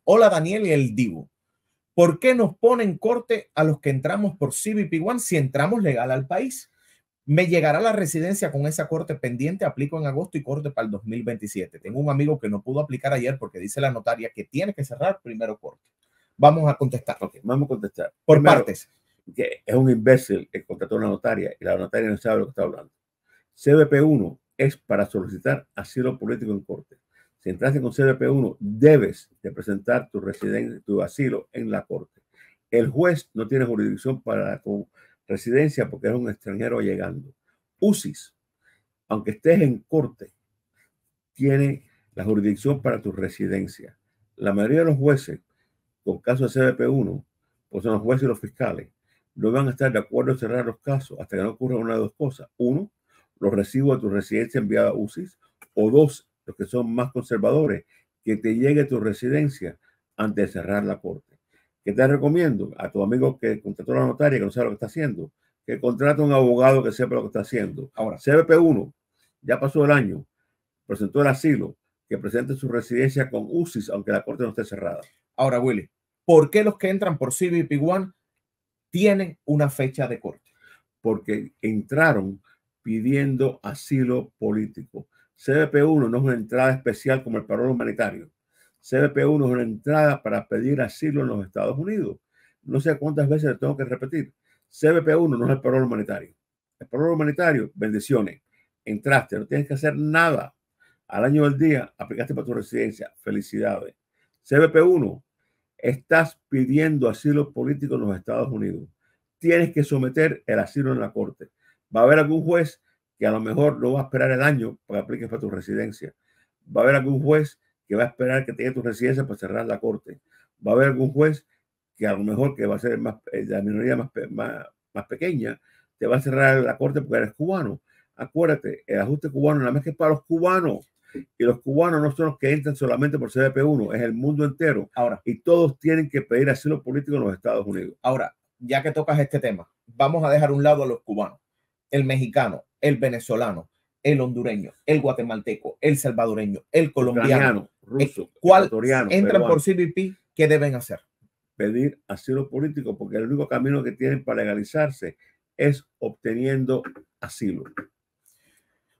Hola Daniel y el Divo. ¿Por qué nos ponen corte a los que entramos por CBP One si entramos legal al país? Me llegará la residencia con esa corte pendiente, aplico en agosto y corte para el 2027. Tengo un amigo que no pudo aplicar ayer porque dice la notaria que tiene que cerrar primero corte. Vamos a contestar. Ok, vamos a contestar. Por primero, partes. Que es un imbécil que contrató a una notaria y la notaria no sabe lo que está hablando. CBP1 es para solicitar asilo político en corte. Si entraste con CBP1, debes de presentar tu asilo en la corte. El juez no tiene jurisdicción para tu residencia porque eres un extranjero llegando. UCIS, aunque estés en corte, tiene la jurisdicción para tu residencia. La mayoría de los jueces, con casos de CBP1, pues son los jueces y los fiscales, no van a estar de acuerdo en cerrar los casos hasta que no ocurra una de dos cosas. Uno, los recibos de tu residencia enviada a UCIS, o dos, los que son más conservadores, que te llegue tu residencia antes de cerrar la corte. ¿Qué te recomiendo? A tu amigo que contrató a la notaria, que no sabe lo que está haciendo, que contrate a un abogado que sepa lo que está haciendo. Ahora, CBP1, ya pasó el año, presentó el asilo, que presente su residencia con UCIS, aunque la corte no esté cerrada. Ahora, Willy, ¿por qué los que entran por CBP One tienen una fecha de corte? Porque entraron pidiendo asilo político. CBP1 no es una entrada especial como el parol humanitario. CBP1 es una entrada para pedir asilo en los Estados Unidos. No sé cuántas veces le tengo que repetir. CBP1 no es el parol humanitario. El parol humanitario, bendiciones. Entraste, no tienes que hacer nada. Al año del día, aplicaste para tu residencia. Felicidades. CBP1, estás pidiendo asilo político en los Estados Unidos. Tienes que someter el asilo en la corte. Va a haber algún juez que a lo mejor no va a esperar el año para que apliques para tu residencia. Va a haber algún juez que va a esperar que tenga tu residencia para cerrar la corte. Va a haber algún juez que a lo mejor que va a ser la minoría más pequeña, te va a cerrar la corte porque eres cubano. Acuérdate, el ajuste cubano nada más que es para los cubanos. Y los cubanos no son los que entran solamente por CBP1, es el mundo entero. Ahora, y todos tienen que pedir asilo político en los Estados Unidos. Ahora, ya que tocas este tema, vamos a dejar a un lado a los cubanos, el mexicano, el venezolano, el hondureño, el guatemalteco, el salvadoreño, el colombiano, ruso, ¿cuál entran peruano por CBP? ¿Qué deben hacer? Pedir asilo político, porque el único camino que tienen para legalizarse es obteniendo asilo.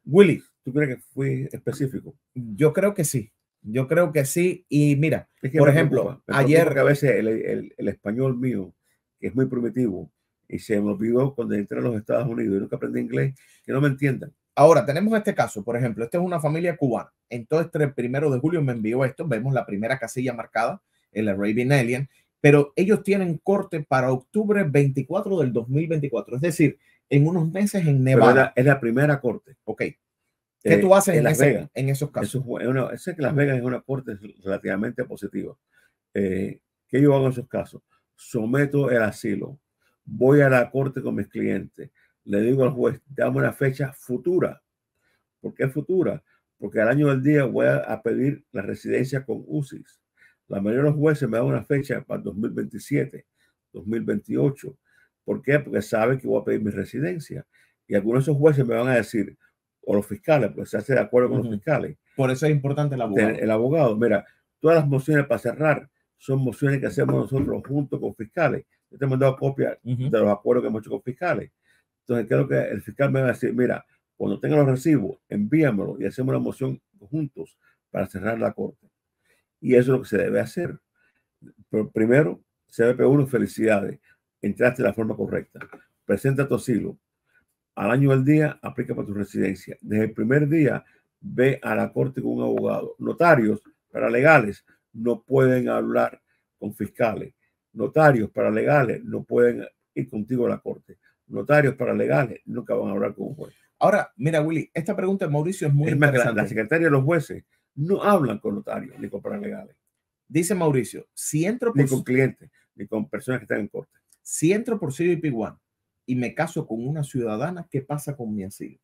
Willy, ¿tú crees que fui específico? Yo creo que sí. Yo creo que sí. Y mira, es que por ejemplo, ayer que a veces el español mío, que es muy primitivo, y se me olvidó cuando entré a los Estados Unidos y nunca aprendí inglés, que no me entiendan. Ahora tenemos este caso, por ejemplo, esta es una familia cubana. Entonces, el 1 de julio me envió esto. Vemos la primera casilla marcada, el Arabian Alien, pero ellos tienen corte para octubre 24 del 2024. Es decir, en unos meses en Nevada. Pero es la primera corte. Ok. ¿Qué tú haces en esos casos? Sé que Las Vegas es una corte relativamente positiva. ¿Qué yo hago en esos casos? Someto el asilo. Voy a la corte con mis clientes. Le digo al juez, dame una fecha futura. ¿Por qué futura? Porque al año del día voy a pedir la residencia con UCIS. La mayoría de los jueces me dan una fecha para 2027, 2028. ¿Por qué? Porque saben que voy a pedir mi residencia. Y algunos de esos jueces me van a decir, o los fiscales, pues se hace de acuerdo con los fiscales. Por eso es importante el abogado. El abogado, mira, todas las mociones para cerrar son mociones que hacemos nosotros junto con fiscales. Yo te he mandado copias de los acuerdos que hemos hecho con fiscales. Entonces, creo que el fiscal me va a decir, mira, cuando tenga los recibos, envíamelo y hacemos una moción juntos para cerrar la corte. Y eso es lo que se debe hacer. Pero primero, CBP1, felicidades. Entraste de la forma correcta. Presenta tu asilo. Al año del día, aplica para tu residencia. Desde el primer día, ve a la corte con un abogado. Notarios paralegales no pueden hablar con fiscales. Notarios paralegales no pueden ir contigo a la corte. Notarios paralegales nunca van a hablar con un juez. Ahora, mira, Willy, esta pregunta de Mauricio es muy interesante. La secretaria de los jueces no hablan con notarios ni con paralegales. Dice Mauricio, si entro por... Ni con clientes, ni con personas que están en corte. Si entro por CBP One y me caso con una ciudadana, ¿qué pasa con mi asilo?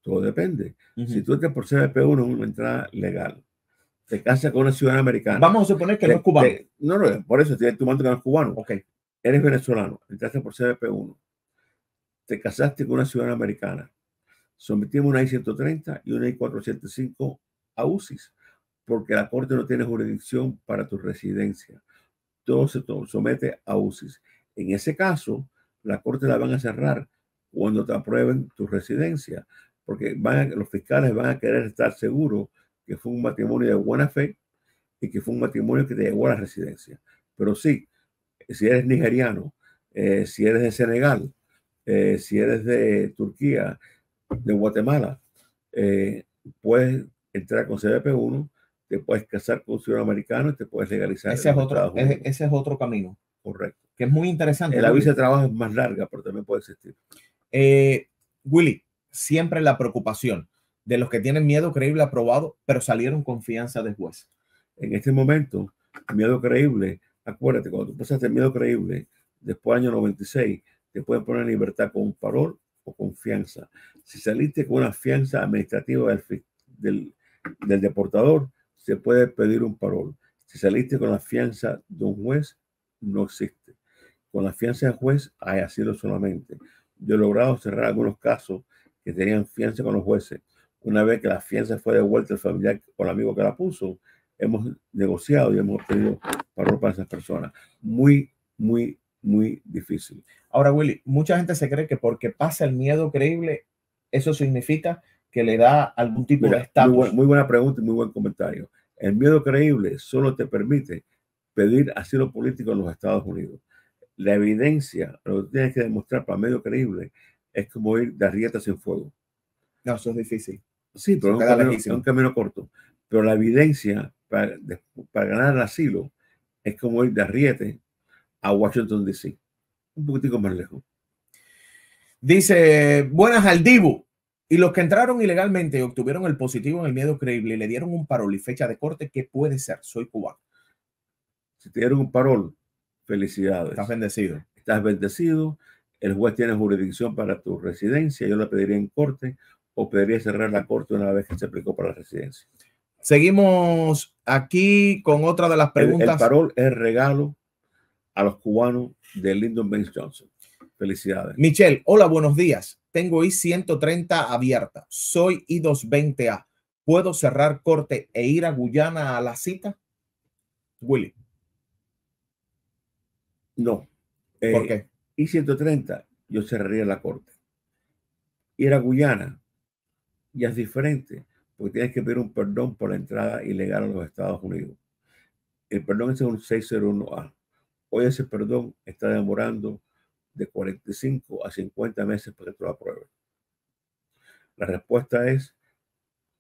Todo depende. Si tú entras por CBP1 es una entrada legal. Te casas con una ciudadana americana. Vamos a suponer que no es cubano. No, por eso estoy tomando que no es cubano. Okay. Eres venezolano, entraste por CBP1. Te casaste con una ciudadana americana. Sometimos una I-130 y una I-405 a UCIS. porque la Corte no tiene jurisdicción para tu residencia. Todo se somete a UCIS. En ese caso, la Corte la van a cerrar cuando te aprueben tu residencia, porque los fiscales van a querer estar seguros que fue un matrimonio de buena fe y que fue un matrimonio que te llevó a la residencia. Pero sí, si eres nigeriano, si eres de Senegal, si eres de Turquía, de Guatemala, puedes entrar con CBP1, te puedes casar con un ciudadano americano y te puedes legalizar Ese en es los otro, Estados Unidos. ese es otro camino. Correcto. Que es muy interesante. La visa de trabajo es más larga, pero también puede existir. Willy, siempre la preocupación de los que tienen miedo creíble aprobado, pero salieron con fianza de juez. En este momento, miedo creíble, acuérdate, cuando tú pasaste miedo creíble, después del año 96, te pueden poner en libertad con un parol o con fianza. Si saliste con una fianza administrativa del deportador, se puede pedir un parol. Si saliste con la fianza de un juez, no existe. Con la fianza del juez hay asilo solamente. Yo he logrado cerrar algunos casos que tenían fianza con los jueces. Una vez que la fianza fue devuelta al familiar o al amigo que la puso, hemos negociado y hemos obtenido parol para esas personas. Muy, muy, muy difícil. Ahora, Willy, mucha gente se cree que porque pasa el miedo creíble, eso significa que le da algún tipo de estatus. Muy buena pregunta y muy buen comentario. El miedo creíble solo te permite pedir asilo político en los Estados Unidos. La evidencia, lo que tienes que demostrar para medio creíble, es como ir de Arrieta sin fuego. No, eso es difícil. Sí, pero es un camino corto. Pero la evidencia para ganar el asilo es como ir de Arriete a Washington, D.C. Un poquitico más lejos. Dice, buenas al Dibu. Y los que entraron ilegalmente y obtuvieron el positivo en el miedo creíble y le dieron un parol y fecha de corte, ¿qué puede ser? Soy cubano. Si te dieron un parol, felicidades. Estás bendecido. Estás bendecido. El juez tiene jurisdicción para tu residencia. Yo la pediría en corte o pediría cerrar la corte una vez que se aplicó para la residencia. Seguimos aquí con otra de las preguntas. El parol es regalo a los cubanos de Lyndon Baines Johnson. Felicidades. Michelle, hola, buenos días. Tengo I-130 abierta. Soy I-220A. ¿Puedo cerrar corte e ir a Guyana a la cita? Willy. No. ¿Por qué? I-130, yo cerraría la corte. Ir a Guyana ya es diferente, porque tienes que pedir un perdón por la entrada ilegal a los Estados Unidos. El perdón es un 601A. Hoy ese perdón está demorando de 45 a 50 meses para que tú lo apruebes. La respuesta es,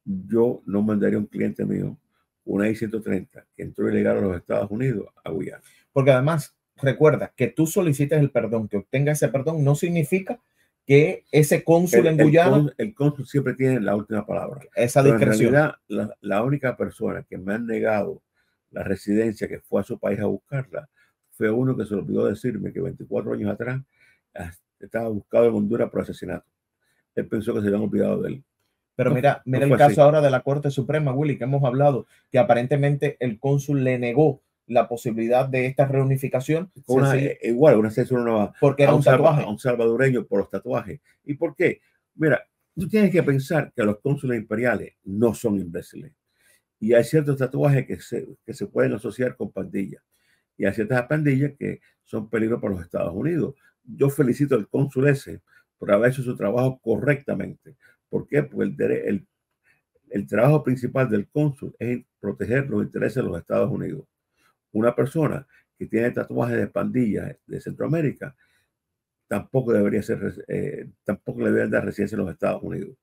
yo no mandaría a un cliente mío una I-130 que entró ilegal a los Estados Unidos a Guyana. Porque además, recuerda que tú solicites el perdón, que obtenga ese perdón, no significa que ese cónsul en Guyana... El cónsul siempre tiene la última palabra. Esa discreción. En realidad, la única persona que me han negado la residencia, que fue a su país a buscarla, fue uno que se olvidó decirme que 24 años atrás estaba buscado en Honduras por asesinato. Él pensó que se habían olvidado de él. Pero mira el caso ahora de la Corte Suprema, Willy, que hemos hablado, que aparentemente el cónsul le negó la posibilidad de esta reunificación. Igual, una censura nueva. Porque era un tatuaje. A un salvadoreño por los tatuajes. ¿Y por qué? Mira, tú tienes que pensar que los cónsules imperiales no son imbéciles. Y hay ciertos tatuajes que se pueden asociar con pandillas. Y hay ciertas pandillas que son peligro para los Estados Unidos. Yo felicito al cónsul ese por haber hecho su trabajo correctamente. ¿Por qué? Porque el trabajo principal del cónsul es proteger los intereses de los Estados Unidos. Una persona que tiene tatuajes de pandillas de Centroamérica tampoco debería ser, tampoco le deberían dar residencia en los Estados Unidos.